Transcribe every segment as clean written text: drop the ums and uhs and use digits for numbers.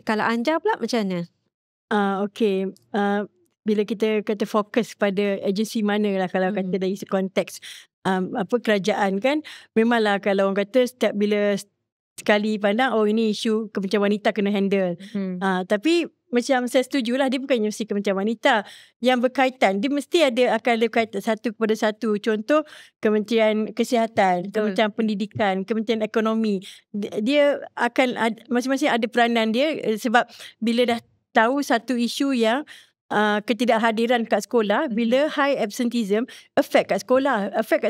Okey, kalau anda pula macam mana? Okey. Bila kita kata fokus pada agensi mana lah, kalau kata dari konteks kerajaan kan, memanglah kalau orang kata setiap bila sekali pandang, oh ini isu Kementerian Wanita kena handle. Tapi macam saya setujulah, dia bukannya mesti Kementerian Wanita yang berkaitan. Dia mesti akan ada kaitan satu kepada satu. Contoh Kementerian Kesihatan, Kementerian Pendidikan, Kementerian Ekonomi. Dia akan masing-masing ada peranan dia, sebab bila dah tahu satu isu yang ketidakhadiran kat sekolah, bila high absenteeism affect kat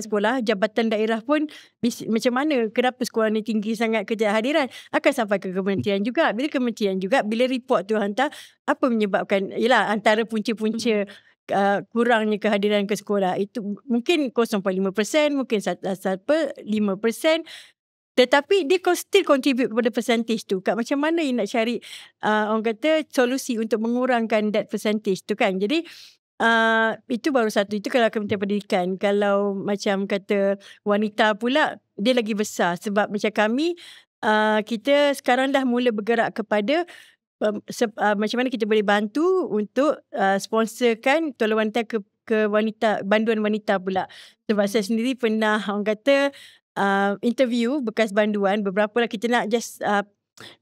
sekolah, jabatan daerah pun macam mana, kenapa sekolah ni tinggi sangat ketidakhadiran, akan sampai ke kementerian juga. Bila kementerian juga, bila report tu hantar, apa menyebabkan, yelah antara punca-punca kurangnya kehadiran ke sekolah itu mungkin 0.5%, mungkin 5%, tetapi dia still contribute kepada percentage tu. Kat macam mana you nak cari orang kata solusi untuk mengurangkan that percentage tu kan. Jadi itu baru satu. Itu kalau Kementerian Pendidikan. Kalau macam kata wanita pula, dia lagi besar. Sebab macam kami, kita sekarang dah mula bergerak kepada macam mana kita boleh bantu untuk sponsorkan tolong wanita ke wanita, banduan wanita pula. Sebab saya sendiri pernah orang kata interview bekas banduan, beberapa lah kita nak just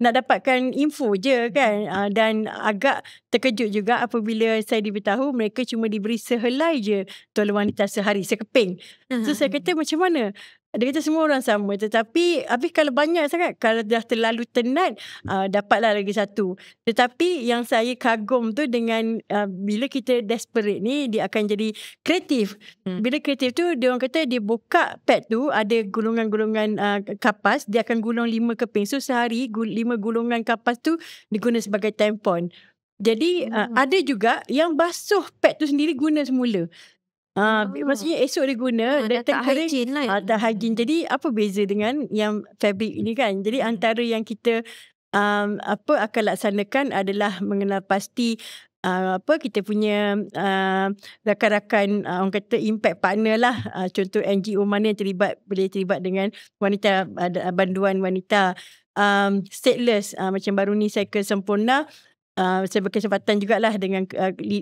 nak dapatkan info je kan, dan agak terkejut juga apabila saya diberitahu mereka cuma diberi sehelai je tolong wanita sehari, sekeping. So saya kata macam mana? Dia kata semua orang sama, tetapi habis kalau banyak sangat, kalau dah terlalu tenat, dapatlah lagi satu. Tetapi yang saya kagum tu dengan bila kita desperate ni, dia akan jadi kreatif. Bila kreatif tu, dia orang kata dia buka pad tu, ada gulungan-gulungan kapas, dia akan gulung 5 keping. So sehari 5 gulungan kapas tu diguna sebagai tampon. Jadi ada juga yang basuh pad tu sendiri guna semula. Maksudnya esok dia guna, tak hygiene lah. tak hygiene. Jadi apa beza dengan yang fabric ini kan? Jadi antara yang kita akan laksanakan adalah mengenal pasti kita punya rakan-rakan orang kata impact partner lah. Contoh NGO mana yang boleh terlibat dengan wanita, banduan wanita. Stateless, macam baru ni saya ke Sempurna. Saya berkesempatan jugalah dengan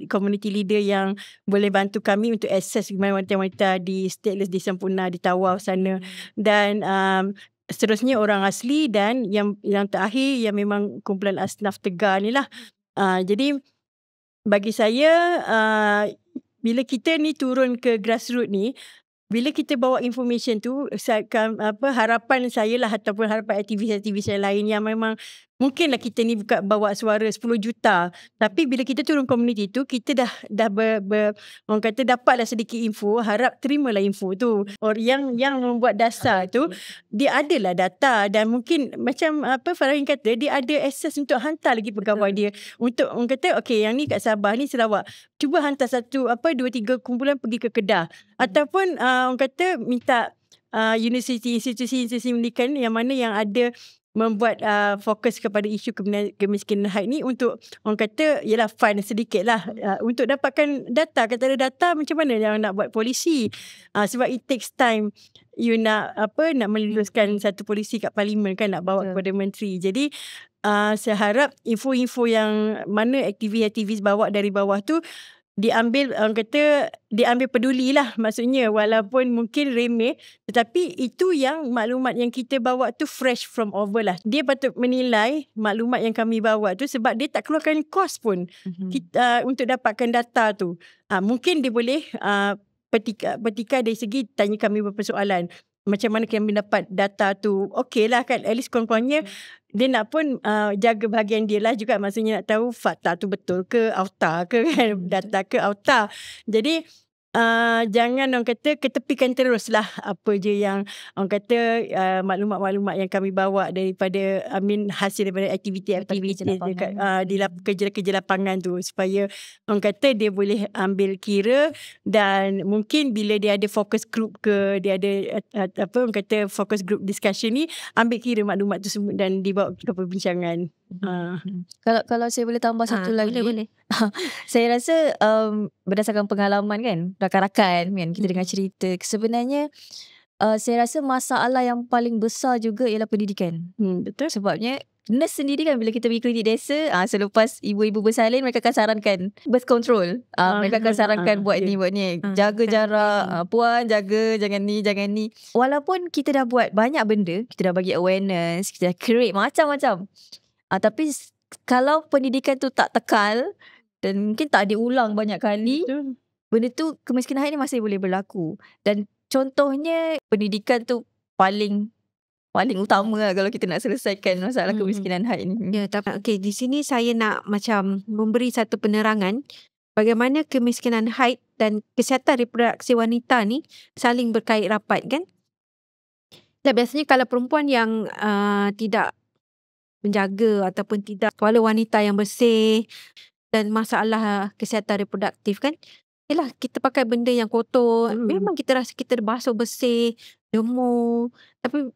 community leader yang boleh bantu kami untuk akses wanita-wanita di stateless di Sempurna, di Tawau sana. Dan seterusnya orang asli, dan yang terakhir yang memang kumpulan asnaf Tegar ni lah. Jadi bagi saya bila kita ni turun ke grassroots ni, bila kita bawa information tu, harapan saya lah ataupun harapan aktivis-aktivis yang lain yang memang mungkinlah kita ni bawa suara 10 juta, tapi bila kita turun komuniti tu, kita dah orang kata dapatlah sedikit info, harap terimalah info tu. Orang yang membuat dasar tu, dia adalah data, dan mungkin macam Farahin kata, dia ada akses untuk hantar lagi pegawai dia untuk orang kata okey, yang ni kat Sabah ni Sarawak, cuba hantar 2, 3 kumpulan pergi ke Kedah, ataupun orang kata minta institusi pendidikan yang mana yang ada membuat fokus kepada isu kemiskinan haid ni, untuk orang kata ialah fund sedikit lah untuk dapatkan data. Kata ada data, macam mana yang nak buat polisi, sebab it takes time. You nak meluluskan satu polisi kat parlimen kan, nak bawa kepada menteri. Jadi saya harap info-info yang mana aktivis-aktivis bawa dari bawah tu diambil, orang kata diambil pedulilah, maksudnya walaupun mungkin remeh, tetapi itu yang maklumat yang kita bawa tu fresh from over lah. Dia patut menilai maklumat yang kami bawa tu, sebab dia tak keluarkan kos pun kita, untuk dapatkan data tu. Mungkin dia boleh petikai dari segi tanya kami beberapa soalan, macam mana kami dapat data tu. Okey lah kan, at least kurang-kurangnya dia nak pun jaga bahagian dia lah juga, maksudnya nak tahu fakta tu betul ke, auta ke kan, data ke auta. Jadi jangan orang kata ketepikan teruslah apa je yang orang kata maklumat-maklumat yang kami bawa daripada hasil daripada aktiviti-aktiviti dekat kerja-kerja lapangan tu, supaya orang kata dia boleh ambil kira, dan mungkin bila dia ada focus group ke, dia ada orang kata focus group discussion ni, ambil kira maklumat tu semua dan dibawa ke perbincangan. Kalau saya boleh tambah satu lagi, boleh. Saya rasa berdasarkan pengalaman kan, rakan-rakan kan, kita dengar cerita, sebenarnya saya rasa masalah yang paling besar juga ialah pendidikan. Betul. Sebabnya nurse sendiri kan bila kita pergi klinik desa, selepas ibu-ibu bersalin mereka akan sarankan birth control. Mereka akan sarankan buat ni, buat ni. Jaga jarak, puan jaga jangan ni. Walaupun kita dah buat banyak benda, kita dah bagi awareness, kita dah create macam-macam. Tapi kalau pendidikan tu tak tekal dan mungkin tak diulang banyak kali, benda tu kemiskinan haid ni masih boleh berlaku. Dan contohnya pendidikan tu paling utama lah kalau kita nak selesaikan masalah kemiskinan haid ni. Ya, tapi okey, di sini saya nak macam memberi satu penerangan bagaimana kemiskinan haid dan kesihatan reproduksi wanita ni saling berkait rapat kan. Dan biasanya kalau perempuan yang tidak menjaga ataupun tidak kepala wanita yang bersih dan masalah kesihatan reproduktif kan, yelah kita pakai benda yang kotor, memang kita rasa kita basuh bersih, jemur, tapi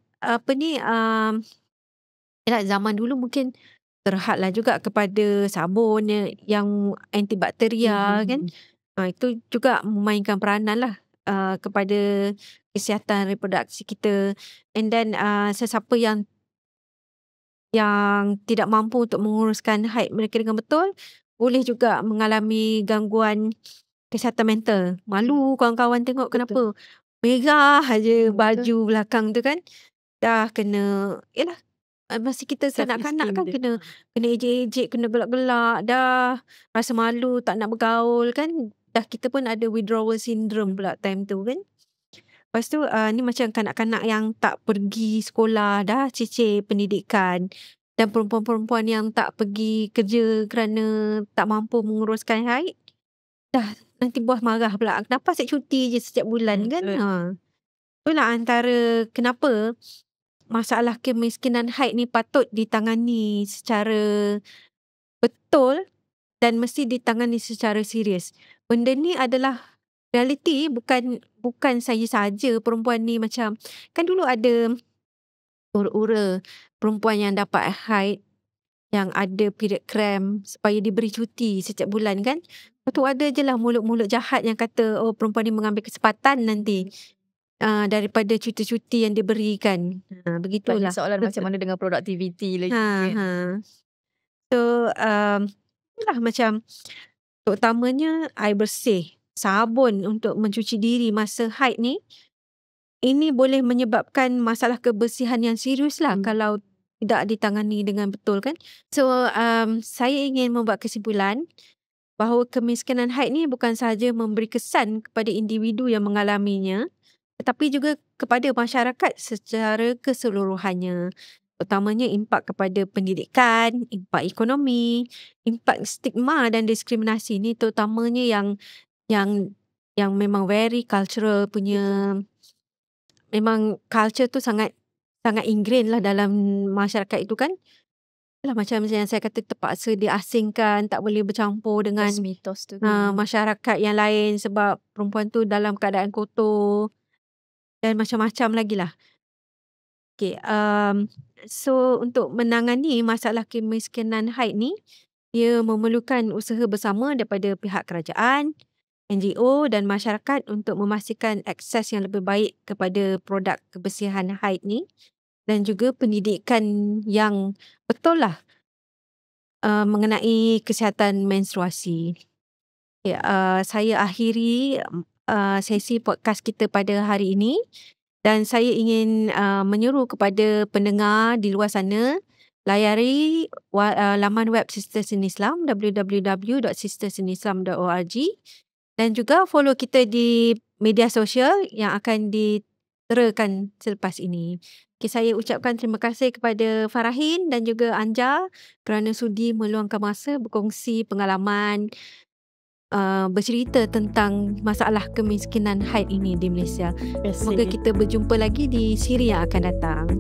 yelah zaman dulu mungkin terhadlah juga kepada sabun yang antibakteria kan. Itu juga memainkan peranan lah kepada kesihatan reproduksi kita. And then sesiapa yang tidak mampu untuk menguruskan haid mereka dengan betul, boleh juga mengalami gangguan kesihatan mental. Malu kawan-kawan tengok kenapa merah aja baju belakang tu kan. Dah kena, yelah masih kita kanak-kanak kan, kena ejek-ejek, kena gelak-gelak, dah rasa malu, tak nak bergaul kan. Dah kita pun ada withdrawal syndrome pula time tu kan. Lepas tu ni macam kanak-kanak yang tak pergi sekolah, dah cicir pendidikan. Dan perempuan-perempuan yang tak pergi kerja kerana tak mampu menguruskan haid, dah nanti bos marah pula. Kenapa asyik cuti je setiap bulan kan. Itulah antara kenapa masalah kemiskinan haid ni patut ditangani secara betul dan mesti ditangani secara serius. Benda ni adalah realiti, bukan saya saja perempuan ni macam, kan dulu ada ura-ura perempuan yang dapat haid, yang ada period cramp supaya diberi cuti setiap bulan kan. Lepas tu ada je lah mulut-mulut jahat yang kata, oh perempuan ni mengambil kesempatan nanti daripada cuti-cuti yang diberikan. Begitulah. Soalan macam mana dengan productivity lagi. So itulah macam terutamanya air bersih, sabun untuk mencuci diri masa haid ni, ini boleh menyebabkan masalah kebersihan yang serius lah kalau tidak ditangani dengan betul kan. So saya ingin membuat kesimpulan bahawa kemiskinan haid ni bukan sahaja memberi kesan kepada individu yang mengalaminya, tetapi juga kepada masyarakat secara keseluruhannya. Utamanya impak kepada pendidikan, impak ekonomi, impak stigma dan diskriminasi ni, terutamanya yang memang very cultural punya, memang culture tu sangat ingrained lah dalam masyarakat itu kan. Lah macam yang saya kata, terpaksa diasingkan, tak boleh bercampur dengan mitos tu masyarakat yang lain sebab perempuan tu dalam keadaan kotor dan macam-macam lagi lah. Okay, so untuk menangani masalah kemiskinan haid ni, dia memerlukan usaha bersama daripada pihak kerajaan, NGO dan masyarakat untuk memastikan akses yang lebih baik kepada produk kebersihan haid ni, dan juga pendidikan yang betul lah mengenai kesihatan menstruasi. Okay, saya akhiri sesi podcast kita pada hari ini, dan saya ingin menyeru kepada pendengar di luar sana, layari laman web Sisters in Islam, www.sistersinislam.org, dan juga follow kita di media sosial yang akan diterakan selepas ini. Okay, saya ucapkan terima kasih kepada Farahin dan juga Anja kerana sudi meluangkan masa berkongsi pengalaman, bercerita tentang masalah kemiskinan haid ini di Malaysia. Semoga kita berjumpa lagi di siri yang akan datang.